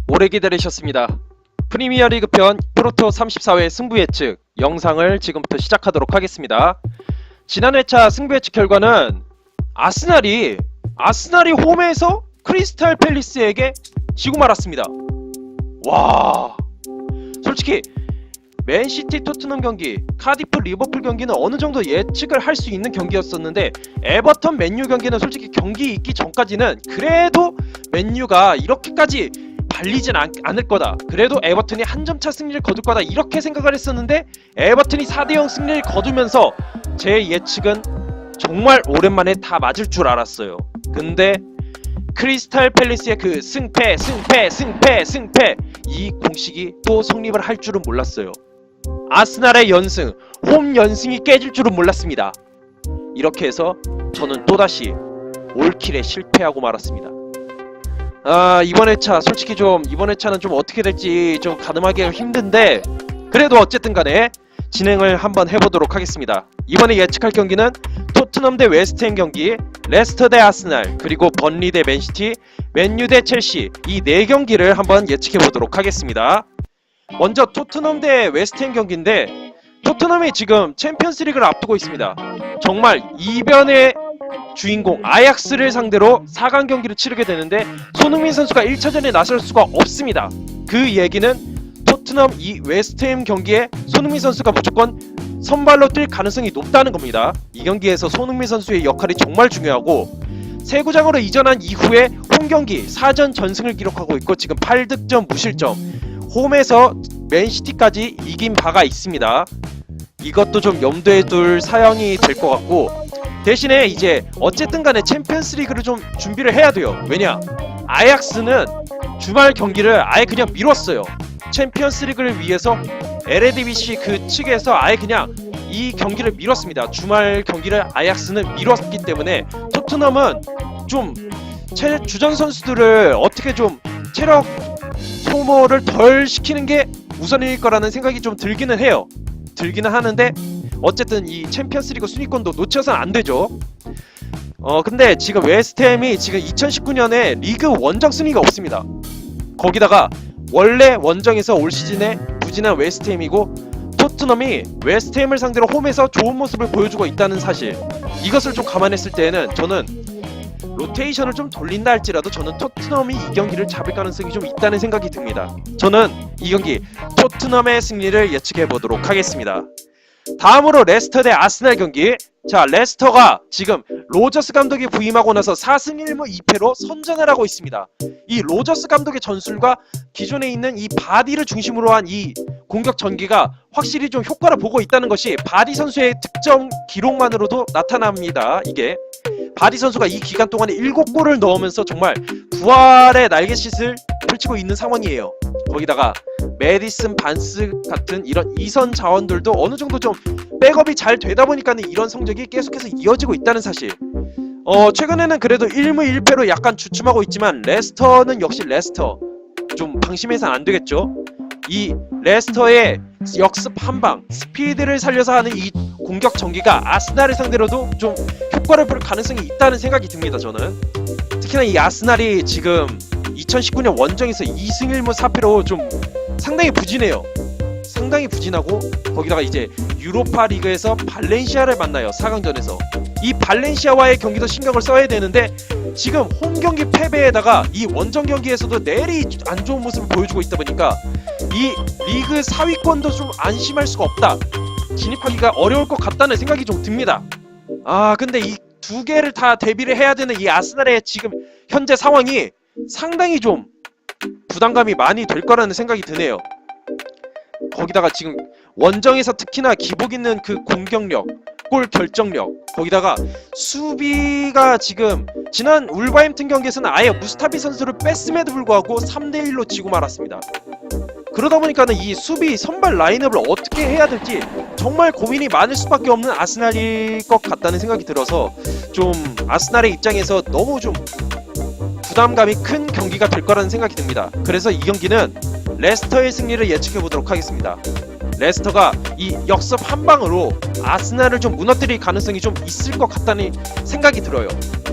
오래 기다리셨습니다. 프리미어리그 편 프로토 34회 승부 예측 영상을 지금부터 시작하도록 하겠습니다. 지난 회차 승부 예측 결과는 아스날이 홈에서 크리스탈 팰리스에게 지고 말았습니다. 와, 솔직히 맨시티 토트넘 경기, 카디프 리버풀 경기는 어느 정도 예측을 할 수 있는 경기였었는데, 에버턴 맨유 경기는 솔직히 경기 있기 전까지는 그래도 맨유가 이렇게까지 발리진 않을 거다, 그래도 에버턴이 한 점차 승리를 거둘 거다, 이렇게 생각을 했었는데 에버턴이 4대0 승리를 거두면서 제 예측은 정말 오랜만에 다 맞을 줄 알았어요. 근데 크리스탈 팰리스의 그 승패 이 공식이 또 성립을 할 줄은 몰랐어요. 아스날의 연승, 홈 연승이 깨질 줄은 몰랐습니다. 이렇게 해서 저는 또다시 올킬에 실패하고 말았습니다. 이번 회차 솔직히 이번 회차는 좀 어떻게 될지 좀 가늠하기가 힘든데, 그래도 어쨌든 간에 진행을 한번 해보도록 하겠습니다. 이번에 예측할 경기는 토트넘 대 웨스트햄 경기, 레스터 대 아스날, 그리고 번리 대 맨시티, 맨유 대 첼시, 이 4경기를 한번 예측해보도록 하겠습니다. 먼저 토트넘 대 웨스트햄 경기인데, 토트넘이 지금 챔피언스리그를 앞두고 있습니다. 정말 이변의 주인공 아약스를 상대로 4강 경기를 치르게 되는데, 손흥민 선수가 1차전에 나설 수가 없습니다. 그 얘기는 토트넘 이 웨스트햄 경기에 손흥민 선수가 무조건 선발로 뛸 가능성이 높다는 겁니다. 이 경기에서 손흥민 선수의 역할이 정말 중요하고, 새 구장으로 이전한 이후에 홈경기 4전 전승을 기록하고 있고, 지금 8득점 무실점, 홈에서 맨시티까지 이긴 바가 있습니다. 이것도 좀 염두에 둘 사항이 될 것 같고, 대신에 이제 어쨌든 간에 챔피언스 리그를 좀 준비를 해야 돼요. 왜냐, 아약스는 주말 경기를 아예 그냥 미뤘어요. 챔피언스 리그를 위해서 LADBC 그 측에서 아예 그냥 이 경기를 미뤘습니다. 주말 경기를 아약스는 미뤘기 때문에 토트넘은 좀 주전 선수들을 어떻게 좀 체력 소모를 덜 시키는 게 우선일 거라는 생각이 좀 들기는 해요. 들기는 하는데, 어쨌든 이 챔피언스리그 순위권도 놓쳐서는 안 되죠. 근데 지금 웨스트햄이 지금 2019년에 리그 원정 승리가 없습니다. 거기다가 원래 원정에서 올 시즌에 부진한 웨스트햄이고, 토트넘이 웨스트햄을 상대로 홈에서 좋은 모습을 보여주고 있다는 사실, 이것을 좀 감안했을 때에는 저는 로테이션을 좀 돌린다 할지라도 저는 토트넘이 이 경기를 잡을 가능성이 좀 있다는 생각이 듭니다. 저는 이 경기 토트넘의 승리를 예측해 보도록 하겠습니다. 다음으로 레스터 대 아스날 경기. 자, 레스터가 지금 로저스 감독이 부임하고 나서 4승 1무 2패로 선전을 하고 있습니다. 이 로저스 감독의 전술과 기존에 있는 이 바디를 중심으로 한 이 공격 전개가 확실히 좀 효과를 보고 있다는 것이 바디 선수의 득점 기록만으로도 나타납니다. 이게 바디 선수가 이 기간 동안에 7골을 넣으면서 정말 부활의 날갯짓을 펼치고 있는 상황이에요. 거기다가 메디슨, 반스 같은 이런 이선 자원들도 어느 정도 좀 백업이 잘 되다 보니까는 이런 성적이 계속해서 이어지고 있다는 사실. 최근에는 그래도 1무 1패로 약간 주춤하고 있지만, 레스터는 역시 레스터, 좀 방심해서는 안 되겠죠. 이 레스터의 역습 한방, 스피드를 살려서 하는 이 공격 전개가 아스날을 상대로도 좀 효과를 볼 가능성이 있다는 생각이 듭니다. 저는 특히나 이 아스날이 지금 2019년 원정에서 2승 1무 4패로 좀 상당히 부진해요. 상당히 부진하고, 거기다가 이제 유로파 리그에서 발렌시아를 만나요. 4강전에서 이 발렌시아와의 경기도 신경을 써야 되는데, 지금 홈 경기 패배에다가 이 원정 경기에서도 내리 안 좋은 모습을 보여주고 있다 보니까 이 리그 4위권도 좀 안심할 수가 없다, 진입하기가 어려울 것 같다는 생각이 좀 듭니다. 근데 이 두 개를 다 대비를 해야 되는 이 아스날의 지금 현재 상황이 상당히 좀 부담감이 많이 될 거라는 생각이 드네요. 거기다가 지금 원정에서 특히나 기복 있는 그 공격력, 골 결정력, 거기다가 수비가 지금 지난 울버햄튼 경기에서는 아예 무스타비 선수를 뺐음에도 불구하고 3대1로 지고 말았습니다. 그러다 보니까는 이 수비 선발 라인업을 어떻게 해야 될지 정말 고민이 많을 수밖에 없는 아스날일 것 같다는 생각이 들어서, 좀 아스날의 입장에서 너무 좀 부담감이 큰 경기가 될 거라는 생각이 듭니다. 그래서 이 경기는 레스터의 승리를 예측해 보도록 하겠습니다. 레스터가 이 역습 한 방으로 아스날을 좀 무너뜨릴 가능성이 좀 있을 것 같다는 생각이 들어요.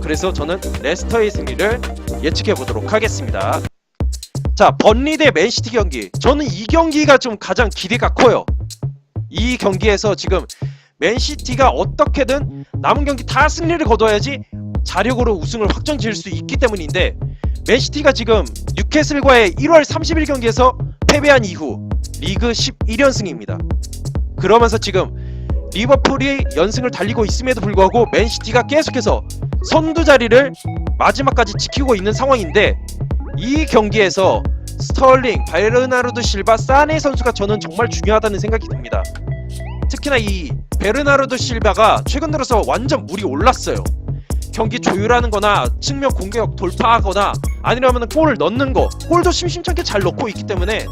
그래서 저는 레스터의 승리를 예측해 보도록 하겠습니다. 자, 번리 대 맨시티 경기. 저는 이 경기가 좀 가장 기대가 커요. 이 경기에서 지금 맨시티가 어떻게든 남은 경기 다 승리를 거둬야지 자력으로 우승을 확정 지을 수 있기 때문인데, 맨시티가 지금 뉴캐슬과의 1월 30일 경기에서 패배한 이후 리그 11연승입니다. 그러면서 지금 리버풀이 연승을 달리고 있음에도 불구하고 맨시티가 계속해서 선두 자리를 마지막까지 지키고 있는 상황인데, 이 경기에서 스털링, 베르나르도 실바, 사네 선수가 저는 정말 중요하다는 생각이 듭니다. 특히나 이 베르나르도 실바가 최근 들어서 완전 물이 올랐어요. 경기 조율하는 거나 측면 공격 돌파하거나 아니라면 골을 넣는 거, 골도 심심찮게 잘 넣고 있기 때문에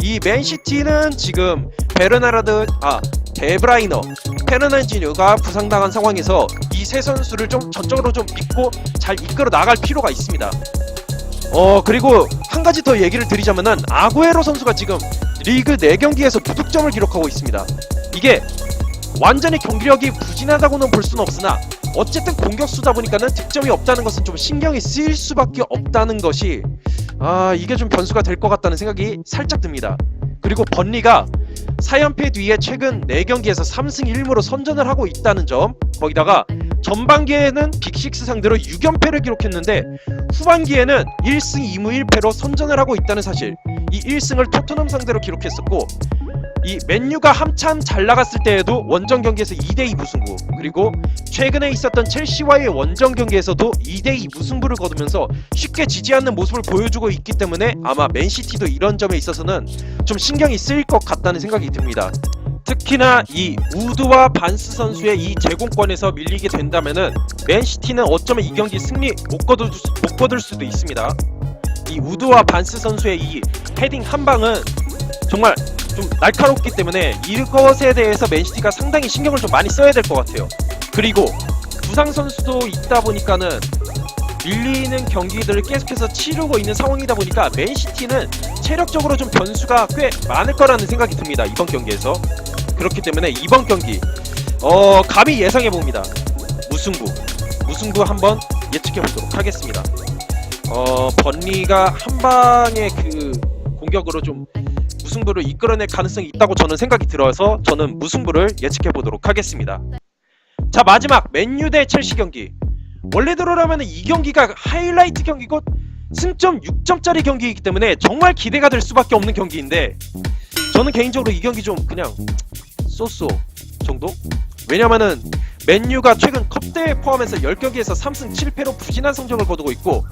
이 맨시티는 지금 데브라이너, 페르난지뉴가 부상당한 상황에서 이 세 선수를 좀 전적으로 좀 믿고 잘 이끌어 나갈 필요가 있습니다. 그리고 한 가지 더 얘기를 드리자면은 아구에로 선수가 지금 리그 4경기에서 무득점을 기록하고 있습니다. 이게 완전히 경기력이 부진하다고는 볼 수는 없으나 어쨌든 공격수다 보니까는 득점이 없다는 것은 좀 신경이 쓰일 수밖에 없다는 것이, 이게 좀 변수가 될 것 같다는 생각이 살짝 듭니다. 그리고 번리가 4연패 뒤에 최근 4경기에서 3승 1무로 선전을 하고 있다는 점, 거기다가 전반기에는 빅식스 상대로 6연패를 기록했는데 후반기에는 1승 2무 1패로 선전을 하고 있다는 사실, 이 1승을 토트넘 상대로 기록했었고, 이 맨유가 한참 잘 나갔을 때에도 원정 경기에서 2대2 무승부, 그리고 최근에 있었던 첼시와의 원정 경기에서도 2대2 무승부를 거두면서 쉽게 지지 않는 모습을 보여주고 있기 때문에 아마 맨시티도 이런 점에 있어서는 좀 신경이 쓰일 것 같다는 생각이 듭니다. 특히나 이 우드와 반스 선수의 이 제공권에서 밀리게 된다면은 맨시티는 어쩌면 이 경기 승리 못 거둘 수도 있습니다. 이 우드와 반스 선수의 이 헤딩 한 방은 정말 좀 날카롭기 때문에 이것에 대해서 맨시티가 상당히 신경을 좀 많이 써야 될 것 같아요. 그리고 부상 선수도 있다 보니까는 밀리는 경기들을 계속해서 치르고 있는 상황이다 보니까 맨시티는 체력적으로 좀 변수가 꽤 많을 거라는 생각이 듭니다. 이번 경기에서. 그렇기 때문에 이번 경기 감히 예상해봅니다. 무승부 한번 예측해보도록 하겠습니다. 번리가 한방의 그 공격으로 좀 무승부를 이끌어낼 가능성이 있다고 저는 생각이 들어서 저는 무승부를 예측해보도록 하겠습니다. 자, 마지막 맨유 대 첼시 경기. 원래대로라면 이 경기가 하이라이트 경기고 승점 6점짜리 경기이기 때문에 정말 기대가 될 수밖에 없는 경기인데, 저는 개인적으로 이 경기 좀 그냥 쏘쏘 정도? 왜냐면은 맨유가 최근 컵대회 포함해서 10경기에서 3승 7패로 부진한 성적을 거두고 있고,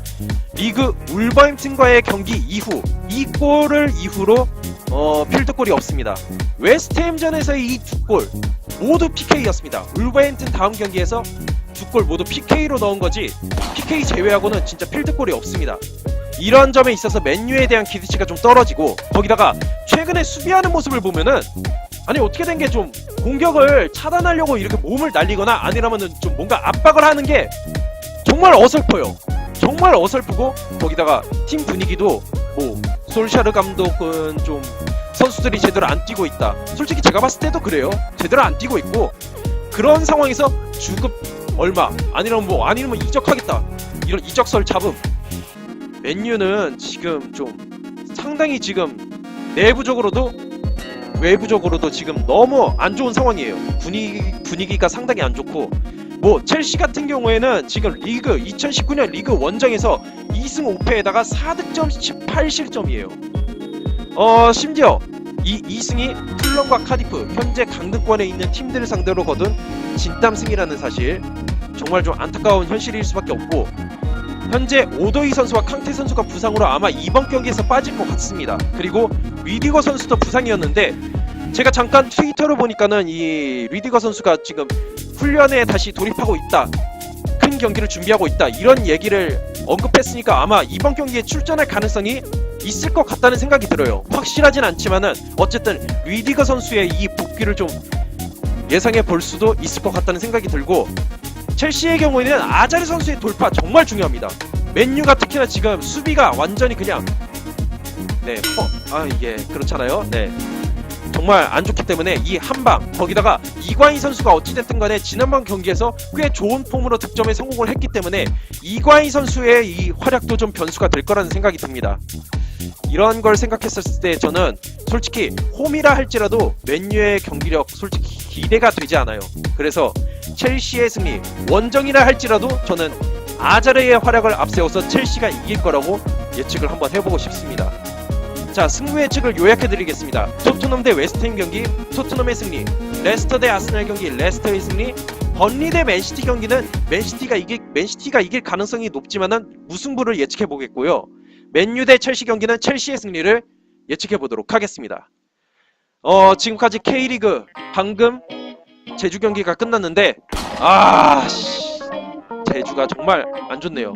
리그 울버햄튼과의 경기 이후 이 골을 이후로 필드골이 없습니다. 웨스트햄전에서의 이 두 골 모두 PK였습니다. 울버햄튼 다음 경기에서 두 골 모두 PK로 넣은 거지, PK 제외하고는 진짜 필드골이 없습니다. 이런 점에 있어서 맨유에 대한 기대치가 좀 떨어지고, 거기다가 최근에 수비하는 모습을 보면은 아니 어떻게 된 게 좀 공격을 차단하려고 이렇게 몸을 날리거나 아니라면은 좀 뭔가 압박을 하는 게 정말 어설퍼요. 정말 어설프고, 거기다가 팀 분위기도 뭐 솔샤르 감독은 좀 선수들이 제대로 안 뛰고 있다. 솔직히 제가 봤을 때도 그래요. 제대로 안 뛰고 있고, 그런 상황에서 주급 얼마 아니면 이적하겠다, 이런 이적설 잡음. 맨유는 지금 좀 상당히 지금 내부적으로도 외부적으로도 지금 너무 안 좋은 상황이에요. 분위기가 상당히 안 좋고, 뭐 첼시 같은 경우에는 지금 리그 2019년 리그 원정에서 2승 5패에다가 4득점 18실점이에요. 심지어 이 2승이 풀럼과 카디프, 현재 강등권에 있는 팀들을 상대로 거둔 진땀승이라는 사실, 정말 좀 안타까운 현실일 수밖에 없고, 현재 오도이 선수와 캉테 선수가 부상으로 아마 이번 경기에서 빠질 것 같습니다. 그리고 리디거 선수도 부상이었는데, 제가 잠깐 트위터로 보니까는 이 리디거 선수가 지금 훈련에 다시 돌입하고 있다, 큰 경기를 준비하고 있다, 이런 얘기를 언급했으니까 아마 이번 경기에 출전할 가능성이 있을 것 같다는 생각이 들어요. 확실하진 않지만은 어쨌든 리디거 선수의 이 복귀를 좀 예상해 볼 수도 있을 것 같다는 생각이 들고, 첼시의 경우에는 아자르 선수의 돌파 정말 중요합니다. 맨유가 특히나 지금 수비가 완전히 그냥 이게 그렇잖아요. 네, 정말 안 좋기 때문에 이 한방, 거기다가 이과인 선수가 어찌됐든 간에 지난번 경기에서 꽤 좋은 폼으로 득점에 성공을 했기 때문에 이과인 선수의 이 활약도 좀 변수가 될 거라는 생각이 듭니다. 이런 걸 생각했을 때 저는 솔직히 홈이라 할지라도 맨유의 경기력 솔직히 기대가 되지 않아요. 그래서 첼시의 승리, 원정이라 할지라도 저는 아자르의 활약을 앞세워서 첼시가 이길 거라고 예측을 한번 해보고 싶습니다. 자, 승부 예측을 요약해드리겠습니다. 토트넘 대 웨스트햄 경기 토트넘의 승리, 레스터 대 아스날 경기 레스터의 승리, 번리 대 맨시티 경기는 맨시티가 이길 가능성이 높지만은 무승부를 예측해 보겠고요. 맨유 대 첼시 경기는 첼시의 승리를 예측해 보도록 하겠습니다. 지금까지 K리그 방금 제주 경기가 끝났는데 제주가 정말 안 좋네요.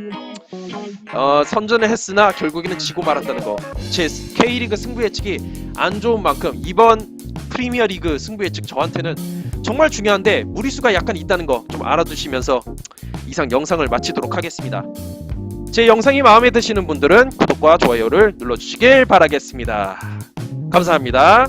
선전을 했으나 결국에는 지고 말았다는 거. 제 K리그 승부 예측이 안 좋은 만큼 이번 프리미어리그 승부 예측 저한테는 정말 중요한데 무리수가 약간 있다는 거 좀 알아두시면서 이상 영상을 마치도록 하겠습니다. 제 영상이 마음에 드시는 분들은 구독과 좋아요를 눌러주시길 바라겠습니다. 감사합니다.